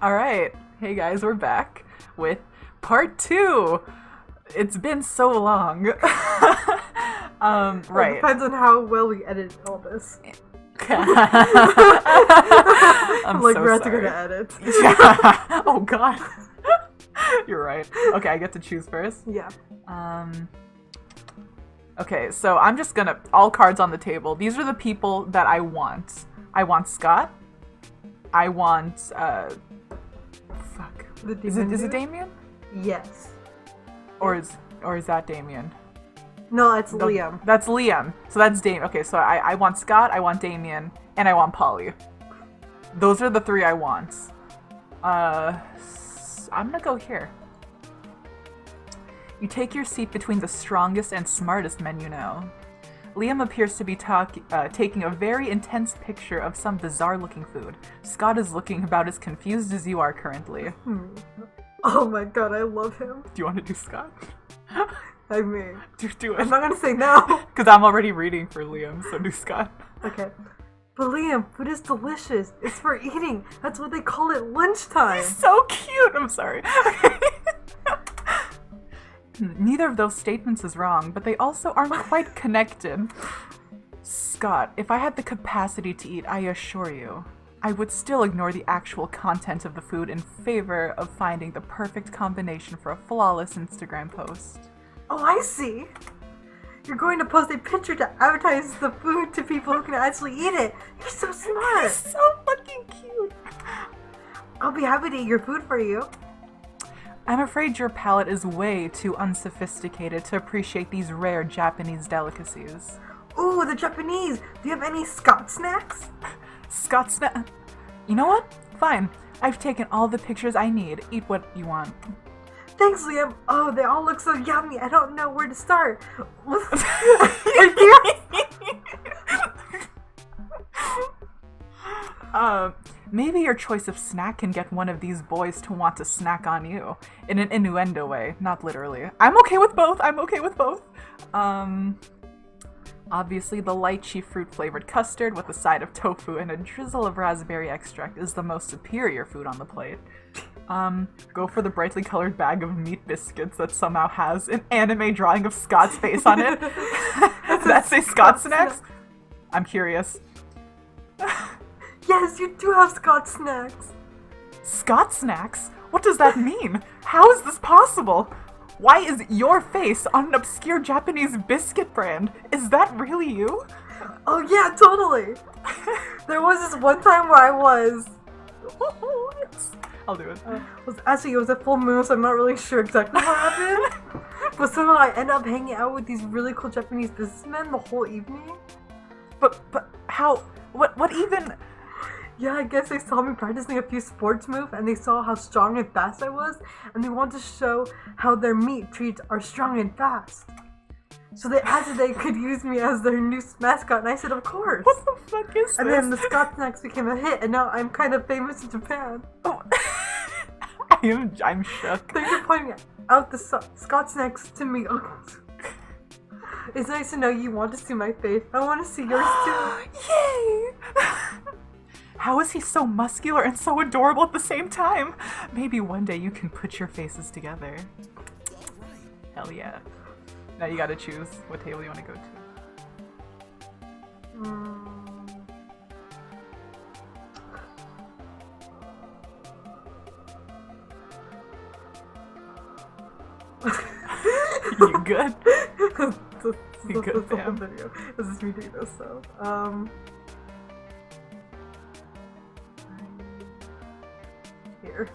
Alright, hey guys, we're back with part 2. It's been so long. Right. It depends on how well we edit all this. I'm like, so we're sorry. gonna edit. Yeah. Oh god. You're right. Okay, I get to choose first? Yeah. Okay, so I'm just gonna... All cards on the table. These are the people that I want. I want Scott. I want, Fuck. Is it Damien? Yes. Or is that Damien? No, it's Liam. That's Liam. So that's Damien. Okay, so I want Scott, I want Damien, and I want Polly. Those are the 3 I want. I'm gonna go here. You take your seat between the strongest and smartest men you know. Liam appears to be taking a very intense picture of some bizarre-looking food. Scott is looking about as confused as you are currently. Oh my god, I love him. Do you want to do Scott? I mean... Do it. I'm not gonna say no. Because I'm already reading for Liam, so do Scott. Okay. But Liam, food is delicious. It's for eating. That's what they call it lunchtime. He's so cute! I'm sorry. Neither of those statements is wrong, but they also aren't quite connected. Scott, if I had the capacity to eat, I assure you, I would still ignore the actual content of the food in favor of finding the perfect combination for a flawless Instagram post. Oh, I see. You're going to post a picture to advertise the food to people who can actually eat it. You're so smart. He's so fucking cute. I'll be happy to eat your food for you. I'm afraid your palate is way too unsophisticated to appreciate these rare Japanese delicacies. Ooh, the Japanese! Do you have any Scott snacks? Scott snack? You know what? Fine. I've taken all the pictures I need. Eat what you want. Thanks, Liam. Oh, they all look so yummy. I don't know where to start. Maybe your choice of snack can get one of these boys to want to snack on you. In an innuendo way, not literally. I'm okay with both. Obviously the lychee fruit-flavored custard with a side of tofu and a drizzle of raspberry extract is the most superior food on the plate. Go for the brightly colored bag of meat biscuits that somehow has an anime drawing of Scott's face on it. Does that say Scott snacks? I'm curious. Yes, you do have Scott snacks. Scott snacks? What does that mean? How is this possible? Why is your face on an obscure Japanese biscuit brand? Is that really you? Oh yeah, totally. There was this one time where I was... I'll do it. It was a full moon, so I'm not really sure exactly what happened. But somehow I ended up hanging out with these really cool Japanese businessmen the whole evening. But how? What even? Yeah, I guess they saw me practicing a few sports moves, and they saw how strong and fast I was, and they wanted to show how their meat treats are strong and fast. So they asked if they could use me as their new mascot, and I said, of course. What the fuck is this? And then the Scott snacks became a hit, and now I'm kind of famous in Japan. Oh. I'm shook. Thanks for pointing out the Scott snacks to me. It's nice to know you want to see my face. I want to see yours too. Yay! How is he so muscular and so adorable at the same time? Maybe one day you can put your faces together. Hell yeah. Now you gotta choose what table you want to go to. You good? You good, fam? Video. This is me doing this, so here.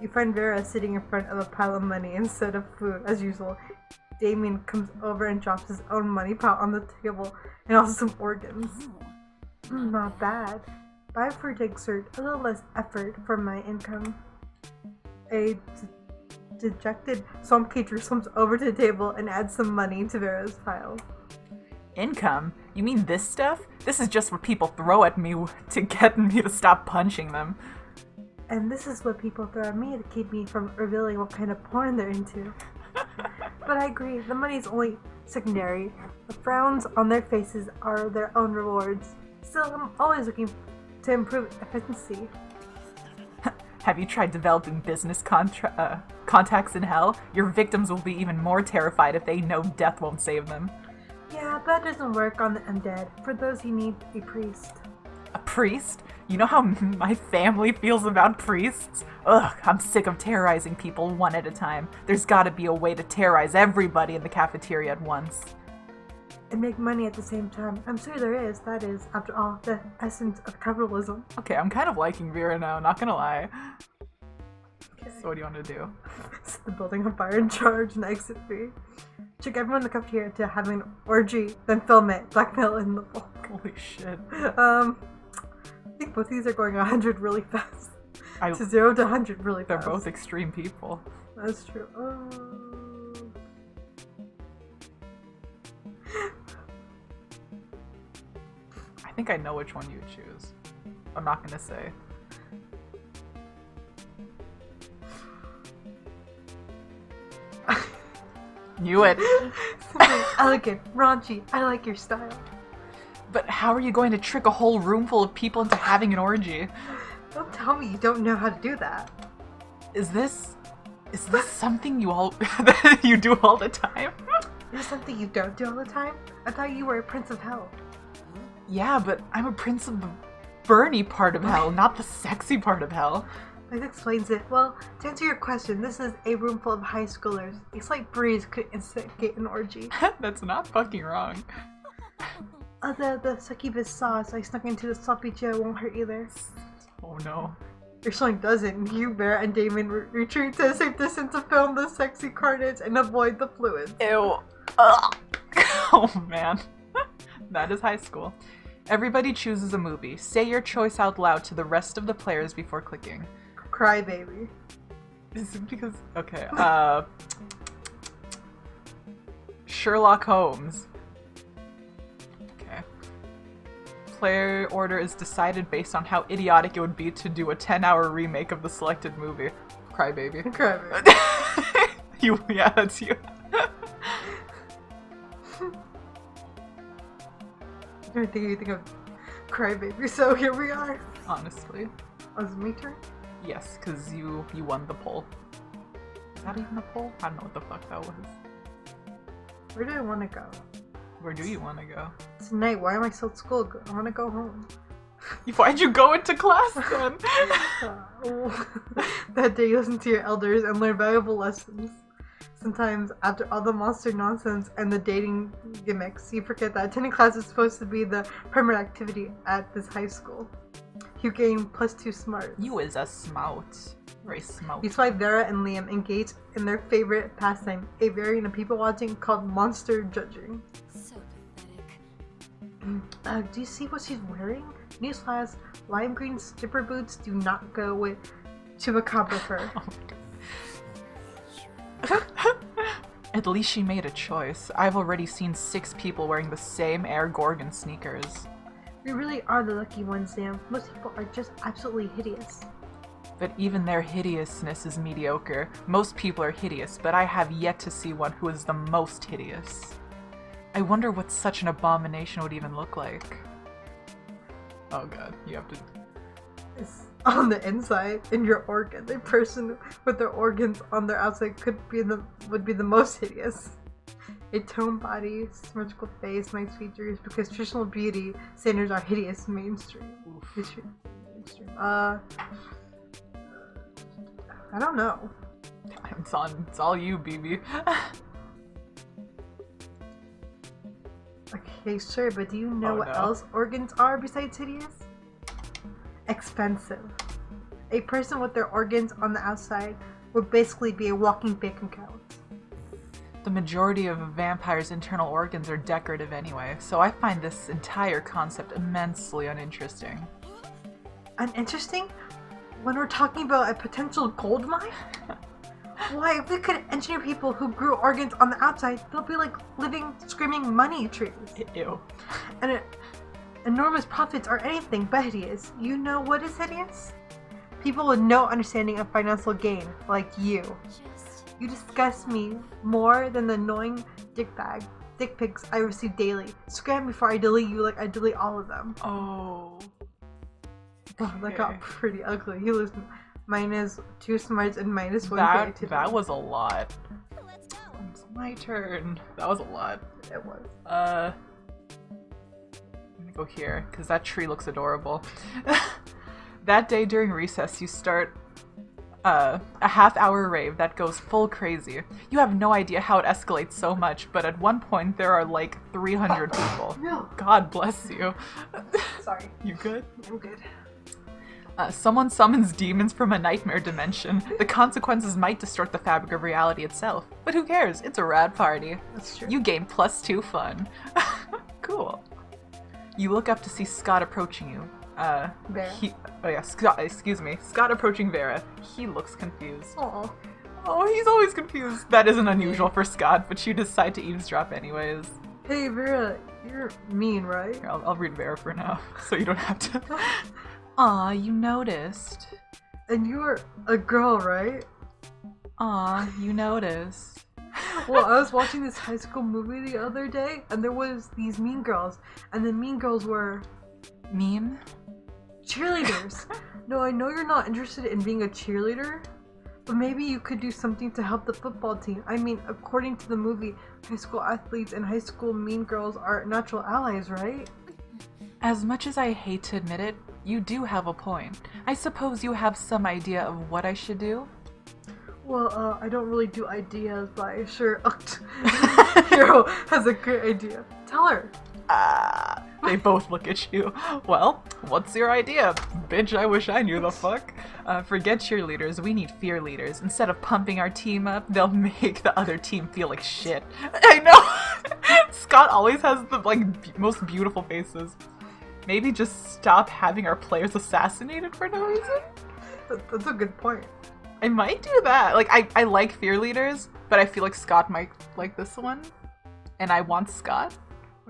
You find Vera sitting in front of a pile of money instead of food, as usual. Damien comes over and drops his own money pile on the table, and also some organs. Not bad. Buy for to exert a little less effort for my income. A dejected swamp creature slumps over to the table and adds some money to Vera's pile. Income? You mean this stuff? This is just what people throw at me to get me to stop punching them. And this is what people throw at me to keep me from revealing what kind of porn they're into. But I agree, the money is only secondary. The frowns on their faces are their own rewards. Still, I'm always looking to improve efficiency. Have you tried developing business contacts in hell? Your victims will be even more terrified if they know death won't save them. Yeah, that doesn't work on the undead. For those you need a priest. A priest? You know how my family feels about priests? Ugh, I'm sick of terrorizing people one at a time. There's gotta be a way to terrorize everybody in the cafeteria at once. And make money at the same time. I'm sure there is. That is, after all, the essence of capitalism. Okay, I'm kind of liking Vera now, not gonna lie. Okay. So what do you want to do? Set the building on fire and charge and exit free. Trick everyone in the cafeteria to having an orgy, then film it. Blackmail in the bulk. Holy shit. I think both of these are going 100 really fast. To 0 to 100 really fast. They're both extreme people. That's true. I think I know which one you choose. I'm not gonna say. Knew it. Simply elegant, raunchy. I like your style. But how are you going to trick a whole room full of people into having an orgy? Don't tell me you don't know how to do that. Is this something you do all the time? Is this something you don't do all the time? I thought you were a prince of hell. Yeah, but I'm a prince of the Bernie part of hell, not the sexy part of hell. That explains it. Well, to answer your question, this is a room full of high schoolers. A slight breeze could instigate an orgy. That's not fucking wrong. The succubus sauce I snuck into the sloppy Joe won't hurt either. Oh no. Your song doesn't. You, Bear, and Damon retreat to a safe distance to film the sexy carnage and avoid the fluids. Ew. Ugh. Oh man. That is high school. Everybody chooses a movie. Say your choice out loud to the rest of the players before clicking. Cry baby. Is it because... Okay, Sherlock Holmes. Okay. Player order is decided based on how idiotic it would be to do a 10-hour remake of the selected movie. Crybaby. Crybaby. Yeah, that's you. I think you think of Crybaby, so here we are. Honestly. Oh, is it my turn? Yes, because you won the poll. Is that even a poll? I don't know what the fuck that was. Where do I want to go? Where do you want to go? Tonight, why am I still at school? I want to go home. Why'd you go into class then? That day you listen to your elders and learn valuable lessons. Sometimes, after all the monster nonsense and the dating gimmicks, you forget that attending class is supposed to be the primary activity at this high school. You gain +2 smart. You is a smout. Very smout. You spy Vera and Liam engage in their favorite pastime, a variant of people watching called monster judging. So pathetic. Do you see what she's wearing? Newsflash, lime green slipper boots do not go with chupacabra fur. At least she made a choice. I've already seen 6 people wearing the same Air Gorgon sneakers. We really are the lucky ones, Sam. Most people are just absolutely hideous. But even their hideousness is mediocre. Most people are hideous, but I have yet to see one who is the most hideous. I wonder what such an abomination would even look like. Oh god, you have to... It's on the inside, in your organ. The person with their organs on their outside would be the most hideous. A toned body, symmetrical face, nice features, because traditional beauty standards are hideous mainstream. I don't know. It's all you, BB. Okay, sure, but do you know what else organs are besides hideous? Expensive. A person with their organs on the outside would basically be a walking bank account. The majority of a vampire's internal organs are decorative anyway, so I find this entire concept immensely uninteresting. Uninteresting? When we're talking about a potential gold mine? Why, if we could engineer people who grew organs on the outside, they'll be like living, screaming money trees. Ew. And enormous profits are anything but hideous. You know what is hideous? People with no understanding of financial gain, like you. You disgust me more than the annoying dick pics I receive daily. Scram before I delete you like I delete all of them. Oh. Oh, that got pretty ugly. You listen. minus 2 smarts, and minus 1 That creativity. that was a lot. It's my turn. That was a lot. It was. Let me go here, because that tree looks adorable. That day during recess, you start a half-hour rave that goes full crazy. You have no idea how it escalates so much, but at one point there are like 300 people. No. God bless you. Sorry. You good? I'm good. Someone summons demons from a nightmare dimension. The consequences might distort the fabric of reality itself, but who cares? It's a rad party. That's true. You gain +2 fun. Cool. You look up to see Scott approaching you. Vera. Scott approaching Vera. He looks confused. Aw. Oh, he's always confused. That isn't unusual for Scott, but you decide to eavesdrop anyways. Hey, Vera, you're mean, right? Here, I'll read Vera for now, so you don't have to. Aw, you noticed. And you're a girl, right? Aw, you noticed. Well, I was watching this high school movie the other day, and there was these mean girls, and the mean girls were Mean? cheerleaders. No, I know you're not interested in being a cheerleader, but maybe you could do something to help the football team. I mean, according to the movie, high school athletes and high school mean girls are natural allies, right? As much as I hate to admit it, you do have a point. I suppose you have some idea of what I should do? Well, I don't really do ideas, but I sure Hero has a great idea. Tell her. They both look at you. Well, what's your idea? Bitch, I wish I knew the fuck. Forget cheerleaders, we need fear leaders. Instead of pumping our team up, they'll make the other team feel like shit. I know! Scott always has the, most beautiful faces. Maybe just stop having our players assassinated for no reason? That's a good point. I might do that. I like fear leaders, but I feel like Scott might like this one. And I want Scott.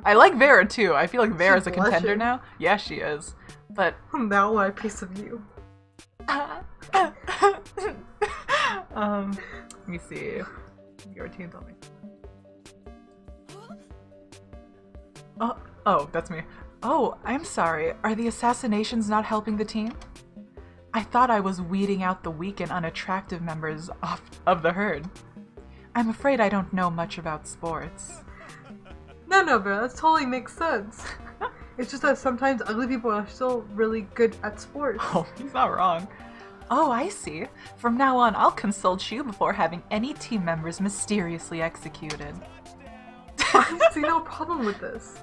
I like Vera too. I feel like Vera's a contender now. Yeah, she is. But now I want a piece of you. Let me see. Your team, tell me. Oh, that's me. Oh, I'm sorry. Are the assassinations not helping the team? I thought I was weeding out the weak and unattractive members of the herd. I'm afraid I don't know much about sports. No, bro, that totally makes sense. It's just that sometimes ugly people are still really good at sports. Oh, he's not wrong. Oh, I see. From now on, I'll consult you before having any team members mysteriously executed. I see no problem with this.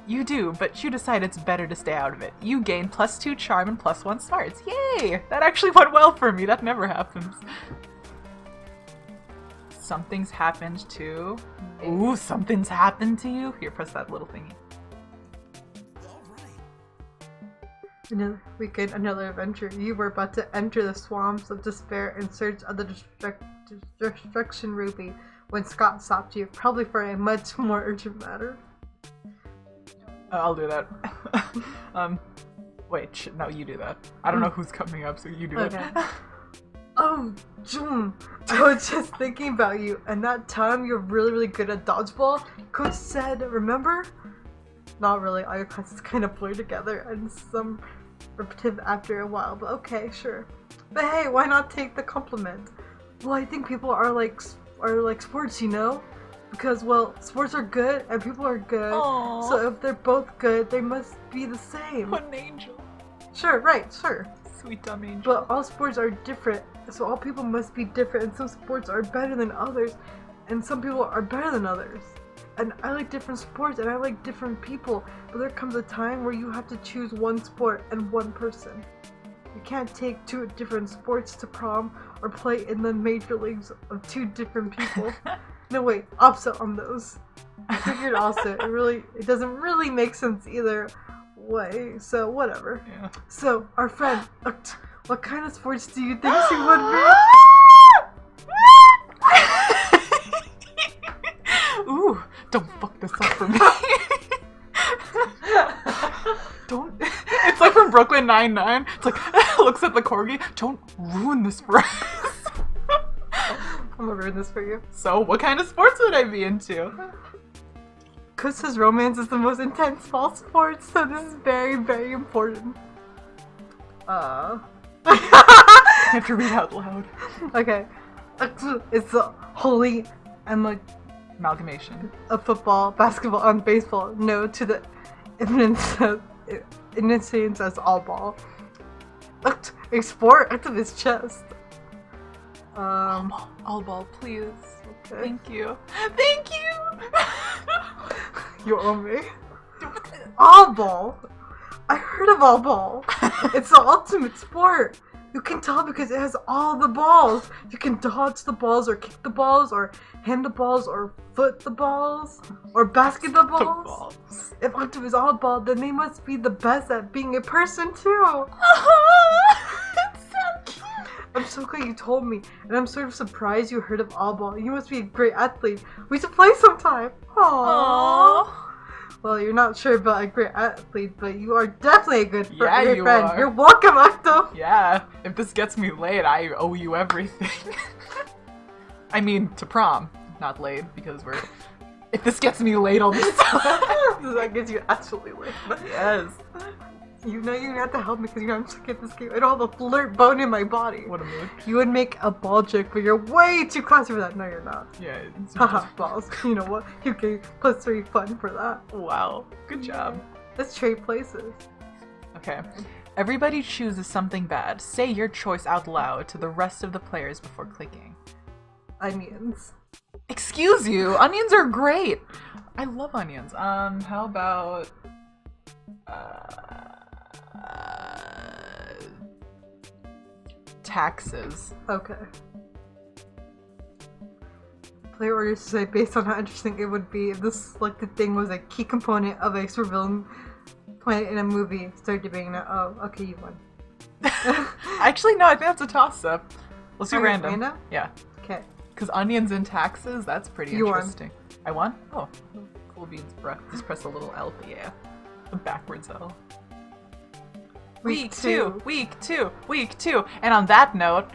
You do, but you decide it's better to stay out of it. You gain +2 charm and +1 smarts. Yay! That actually went well for me. That never happens. Something's happened to... Ooh, something's happened to you? Here, press that little thingy. Another weekend, another adventure. You were about to enter the swamps of despair in search of the destruction ruby when Scott stopped you, probably for a much more urgent matter. I'll do that. Wait, no, you do that. I don't know who's coming up, so you do it. Oh, June, I was just thinking about you, and that time you're really, really good at dodgeball. Coach said, remember? Not really, all your classes kind of blur together, and some repetitive after a while, but okay, sure. But hey, why not take the compliment? Well, I think people are like sports, you know? Because, well, sports are good, and people are good, Aww. so if they're both good, they must be the same. What an angel. Sure, right, sure. Sweet dumb angel. But all sports are different, so all people must be different, and some sports are better than others, and some people are better than others. And I like different sports, and I like different people, but there comes a time where you have to choose one sport and one person. You can't take 2 different sports to prom, or play in the major leagues of 2 different people. No, wait, opposite on those. I figured also, it doesn't really make sense either way, so whatever. Yeah. So, our friend, what kind of sports do you think she would be? Ooh, don't fuck this up for me. Don't. It's like from Brooklyn Nine-Nine. It's like, looks at the corgi. Don't ruin this for us. I'm gonna ruin this for you. So, what kind of sports would I be into? Kusa's romance is the most intense fall sport, so this is very, very important. have to read out loud. Okay. It's the holy Amalgamation. of football, basketball, and baseball. No to the innocence as all ball. Export out of his chest. All ball, please. Okay. Thank you. Thank you! You owe me. All ball. I heard of all ball. It's the ultimate sport. You can tell because it has all the balls. You can dodge the balls, or kick the balls, or hand the balls, or foot the balls, or basket the balls. If Octave is all ball, then they must be the best at being a person too. It's so cute. I'm so glad you told me, and I'm sort of surprised you heard of all ball. You must be a great athlete. We should play sometime. Aww. Well, you're not sure about a great athlete, but you are definitely a good friend. You are. You're welcome, Octo. Yeah, if this gets me laid, I owe you everything. I mean, to prom, not laid, because we're... If this gets me laid, I'll be so... That gets you actually laid. Yes. You know you have to help me because you know I'm stuck at this game. I don't have a flirt bone in my body. What a mood. You would make a ball joke, but you're way too classy for that. No, you're not. Yeah. It's Haha, balls. You know what? You get +3 fun for that. Wow. Good job. Let's trade places. Okay. Everybody chooses something bad. Say your choice out loud to the rest of the players before clicking. Onions. Excuse you! Onions are great! I love onions. How about... taxes. Okay. Player orders to say based on how interesting it would be if this selected thing was a key component of a supervillain planet in a movie. Start debating that. Oh, okay, you won. Actually, no, I think that's a toss-up. Let's do Okay, random. random? Yeah. Okay. Because onions and taxes, that's pretty You won. interesting. I won? Oh, cool beans, bruh. Just press the little L, yeah. The backwards L. Week two. And on that note,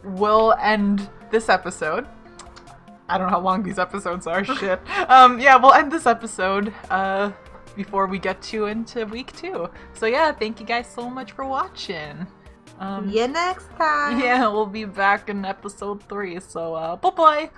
we'll end this episode. I don't know how long these episodes are, shit. Yeah, we'll end this episode before we get into week 2. So yeah, thank you guys so much for watching. See you next time. Yeah, we'll be back in episode 3, so bye-bye!